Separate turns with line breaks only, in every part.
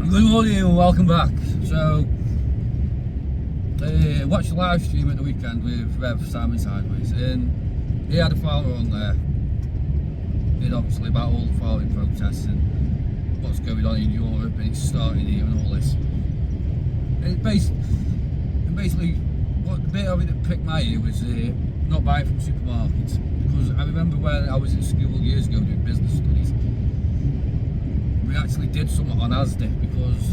Good morning and welcome back. So, watched the live stream at the weekend with Rev Simon Sideways, and he had a farmer on there. And obviously about all the farming protests and what's going on in Europe, and it's starting here and all this. And basically, what the bit of it that pricked my ear was not buying from supermarkets, because I remember when I was at school years ago doing business studies. We actually did something on Asda, because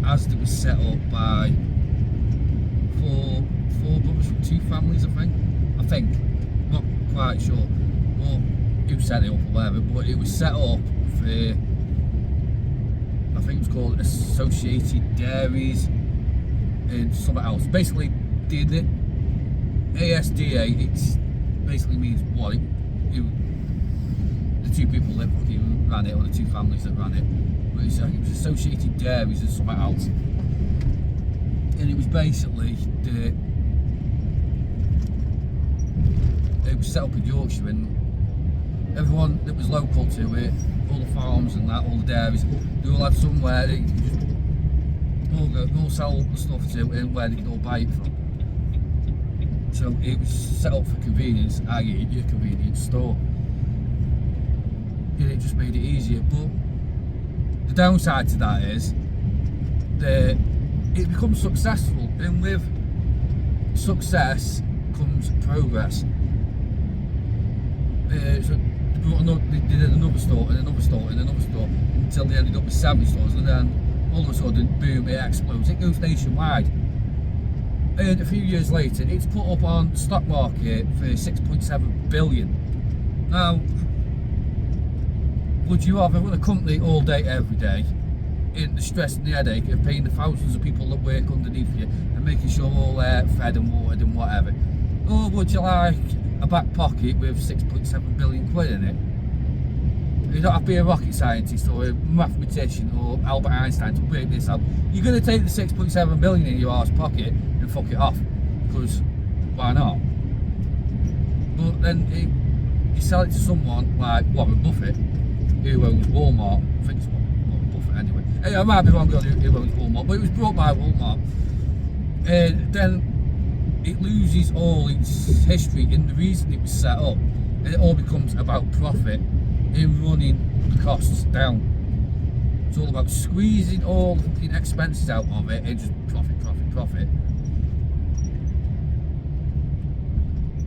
Asda was set up by four brothers from two families, I think, not quite sure who set it up or whatever, but it was set up for, I think it was called Associated Dairies and something else. Basically, the ASDA, it basically means what? The two people that fucking ran it, or the two families that ran it. But it was Associated Dairies and something else. And it was basically it was set up in Yorkshire, and everyone that was local to it, all the farms and that, all the dairies, they all had somewhere they could just all sell the stuff to, and where they could all buy it from. So it was set up for convenience, i.e. your convenience store. And it just made it easier. But the downside to that is that it becomes successful, and with success comes progress. So they did another store and another store and another store until they ended up with 7 stores, and then all of a sudden, boom, it explodes. It goes nationwide. And a few years later, it's put up on the stock market for 6.7 billion. Now, would you rather run a company all day, every day, in the stress and the headache of paying the thousands of people that work underneath you and making sure all they're fed and watered and whatever? Or would you like a back pocket with 6.7 billion quid in it? You don't have to be a rocket scientist or a mathematician or Albert Einstein to work this out. You're going to take the 6.7 billion in your arse pocket and fuck it off, because why not? But then you sell it to someone like Warren Buffett, who owns Walmart. I think it's Warren Buffett anyway. I might be wrong on who owns Walmart, but it was brought by Walmart. And then it loses all its history and the reason it was set up, and it all becomes about profit and running the costs down. It's all about squeezing all the fucking expenses out of it and just profit, profit, profit.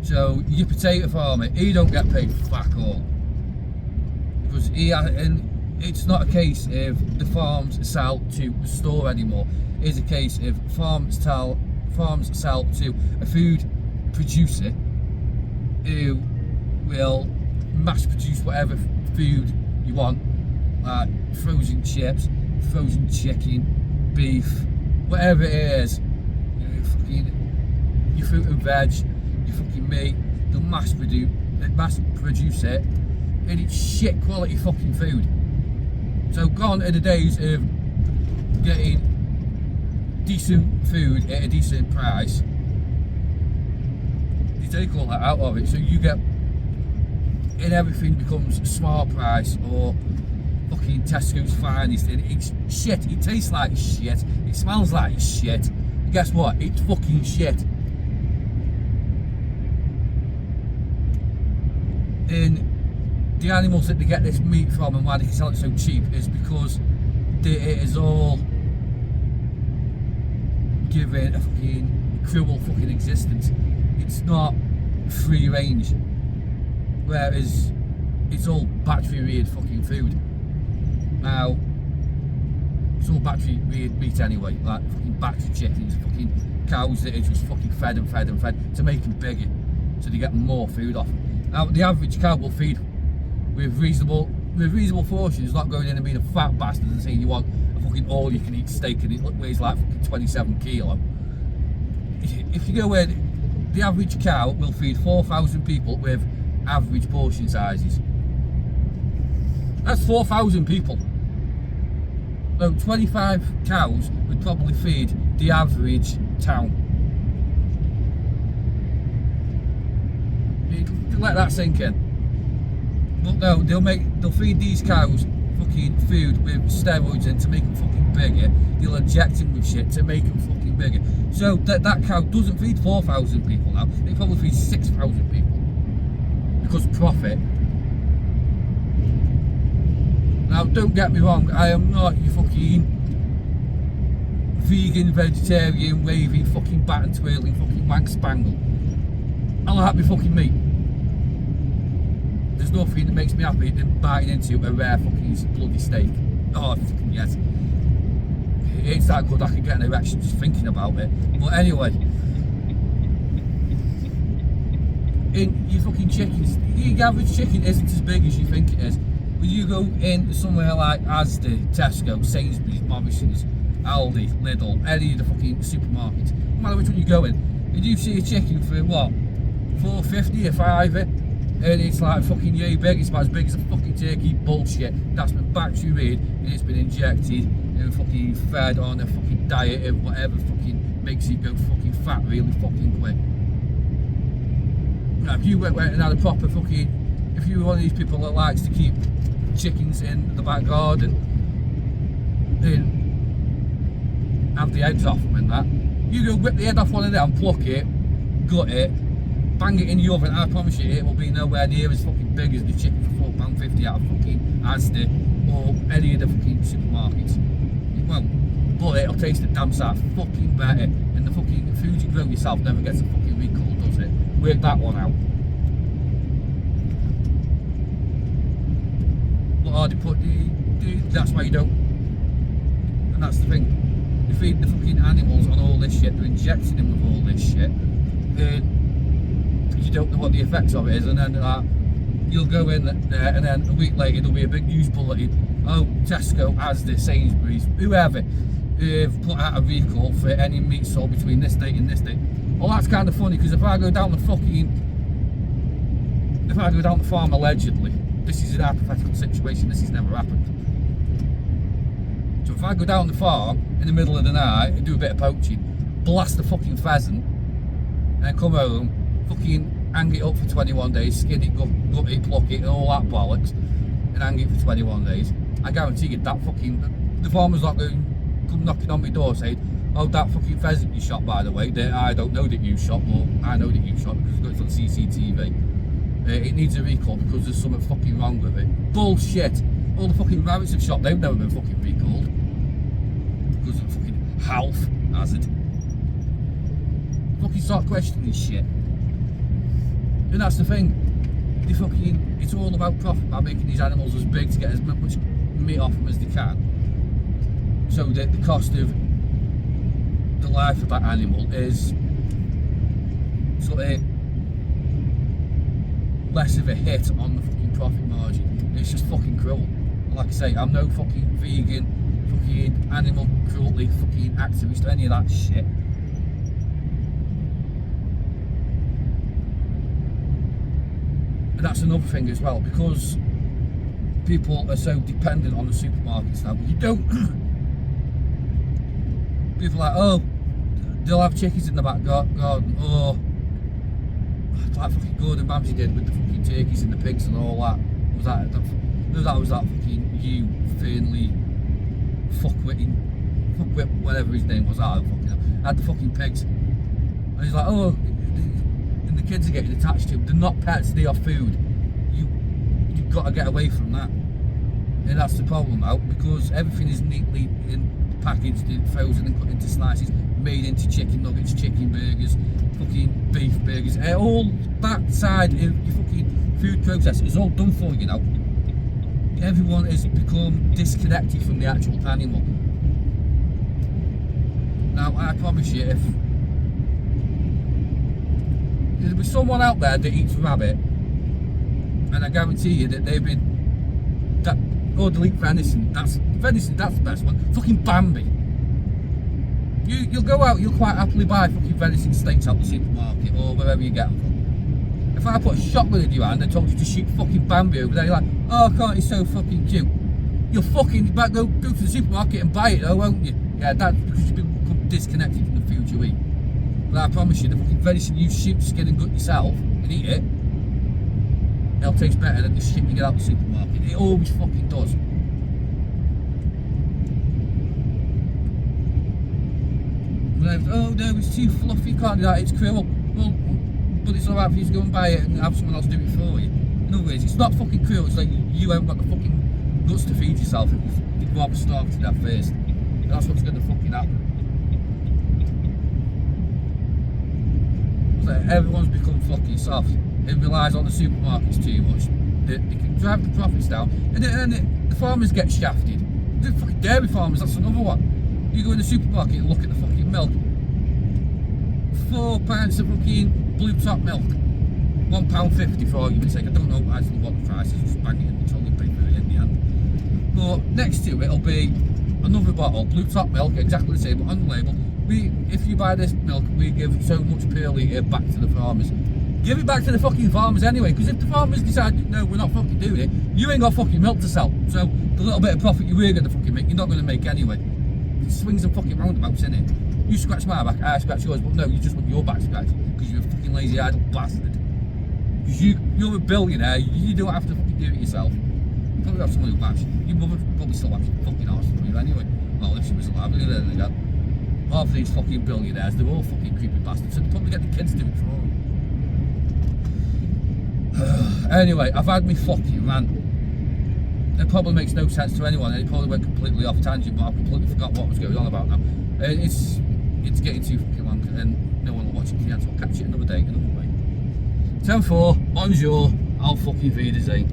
So your potato farmer, he don't get paid fuck all, because and it's not a case of the farms sell to the store anymore. It's a case of farms sell to a food producer who will mass produce whatever food you want, like frozen chips, frozen chicken, beef, whatever it is. Your fruit and veg, your fucking meat. They'll mass produce it, and it's shit quality fucking food. So gone are the days of getting decent food at a decent price. You take all that out of it, so you get, and everything becomes small price or fucking Tesco's finest, and it's shit. It tastes like shit, it smells like shit, and guess what? It's fucking shit. And the animals that they get this meat from and why they can sell it so cheap is because it is all given a fucking cruel fucking existence. It's not free range, whereas it's all battery reared fucking food. Now, it's all battery reared meat anyway, like fucking battery chickens, fucking cows that are just fucking fed and fed and fed to make them bigger, so they get more food off. Now, the average cow will feed with reasonable portions, not going in and being a fat bastard and saying you want a fucking all you can eat steak and it weighs like fucking 27 kilo. If you go where the average cow will feed 4,000 people with average portion sizes. That's 4,000 people. So 25 cows would probably feed the average town. Let that sink in. But no, they'll feed these cows fucking food with steroids in to make them fucking bigger. They'll inject them with shit to make them fucking bigger. So that cow doesn't feed 4,000 people now. It probably feeds 6,000 people. Because profit. Now, don't get me wrong, I am not your fucking vegan, vegetarian, waving, fucking bat and twirling, fucking wank spangle. I'll have my fucking meat. There's nothing that makes me happy than biting into a rare fucking bloody steak. Oh, fucking yes. It's that good I can get an erection just thinking about it. But anyway. In your fucking chickens, your average chicken isn't as big as you think it is. When you go in somewhere like Asda, Tesco, Sainsbury's, Morrison's, Aldi, Lidl, any of the fucking supermarkets, no matter which one you go in, and you see a chicken for what, $4.50 a fiver, and it's like fucking yay big, it's about as big as a fucking turkey. Bullshit. That's been battery reared and it's been injected and fucking fed on a fucking diet of whatever fucking makes it go fucking fat really fucking quick. Now, if you went and had a proper fucking, if you were one of these people that likes to keep chickens in the back garden and have the eggs off them and that, you go whip the head off one of them, pluck it, gut it, bang it in the oven, I promise you it will be nowhere near as fucking big as the chicken for £4.50 out of fucking Asda or any of the fucking supermarkets. It won't, but it'll taste a damn sight fucking better, and the fucking food you grow yourself never gets a fucking recall, does it? Work that one out. What are they put? That's why you don't. And that's the thing. They feed the fucking animals on all this shit. They're injecting them with all this shit. You don't know what the effects of it is, and then you'll go in there, and then a week later there'll be a big news bulletin. Oh, Tesco, Asda, Sainsbury's, whoever, have put out a recall for any meat sold between this date and this date. Well, that's kind of funny, because if I go down the farm allegedly, this is a hypothetical situation, this has never happened. So if I go down the farm in the middle of the night and do a bit of poaching, blast a fucking pheasant, and then come home, fucking hang it up for 21 days, skin it, gut it, pluck it, and all that bollocks, and hang it for 21 days, I guarantee you that fucking, the farmer's not going to come knocking on my door saying, oh, that fucking pheasant you shot, by the way, that I don't know that you shot, but I know that you shot because it's on CCTV. It needs a recall because there's something fucking wrong with it. Bullshit. All the fucking rabbits have shot, they've never been fucking recalled. Because of fucking health hazard. Fucking start questioning this shit. And that's the thing. It's all about profit by making these animals as big to get as much meat off them as they can. So that the cost of the life of that animal is sort of less of a hit on the fucking profit margin. It's just fucking cruel. Like I say, I'm no fucking vegan, fucking animal cruelty, fucking activist, any of that shit. And that's another thing as well, because people are so dependent on the supermarkets now. You don't. People are like, oh, they'll have chickens in the back garden, or like fucking Gordon Ramsay did with the fucking turkeys and the pigs and all that. That was that fucking Hugh Fernley fuckwit, whatever his name was. I don't fucking know. Had the fucking pigs, and he's like, oh, and the kids are getting attached to him. They're not pets, they are food. You've got to get away from that, and that's the problem now, because everything is neatly packaged and frozen and cut into slices, made into chicken nuggets, chicken burgers, fucking beef burgers. All that side of your fucking food process is all done for you now. Everyone has become disconnected from the actual animal. Now, I promise you, if there was someone out there that eats rabbit, and I guarantee you that they've been they'll eat venison. That's the best one. Fucking Bambi. You'll go out, you'll quite happily buy fucking venison steaks out the supermarket or wherever you get them from. If I put a shotgun in your hand and told you to shoot fucking Bambi over there, you're like, oh, can't he so fucking cute? You'll fucking go to the supermarket and buy it though, won't you? Yeah, that's because you've become disconnected from the food you eat. But I promise you, the fucking venison you shoot, skin and gut yourself and eat it, it'll taste better than the shit you get out the supermarket. It always fucking does. Oh no, it's too fluffy, you can't do that, it's cruel. Well, but it's alright for you to go and buy it and have someone else do it for you. In other words, it's not fucking cruel, it's like you haven't got the fucking guts to feed yourself. You'd rather starve to death first. And that's what's going to fucking happen. So everyone's become fucking soft. It relies on the supermarkets too much. They can drive the profits down, and the farmers get shafted. The fucking dairy farmers, that's another one. You go in the supermarket and look at the fucking milk. 4 pints of fucking blue top milk, £1.50 for argument's sake. I don't know actually what the price is, just bang it in the toilet paper in the end. But next to it'll be another bottle, blue top milk, exactly the same, but on the label, if you buy this milk, we give so much per litre back to the farmers. Give it back to the fucking farmers anyway, because if the farmers decide, no, we're not fucking doing it, you ain't got fucking milk to sell. So the little bit of profit you were going to fucking make, you're not going to make anyway. It swings and fucking roundabouts, innit? You scratch my back, I scratch yours, but no, you just want your back scratched, because you're a fucking lazy idle bastard. Because you're a billionaire, you don't have to fucking do it yourself. You probably have someone who laps. Your mother probably still laps your fucking arse for you anyway. Well, if she was alive, then again. Half of these fucking billionaires, they're all fucking creepy bastards, so they probably get the kids to do it for them. Anyway, I've had me fucking rant. It probably makes no sense to anyone, and it probably went completely off tangent, but I've completely forgot what was going on about now. It's getting too fucking long, and no one will watch it to the end, so I'll catch it another day, another way. 10-4, bonjour, I'll fucking Wiedersehen.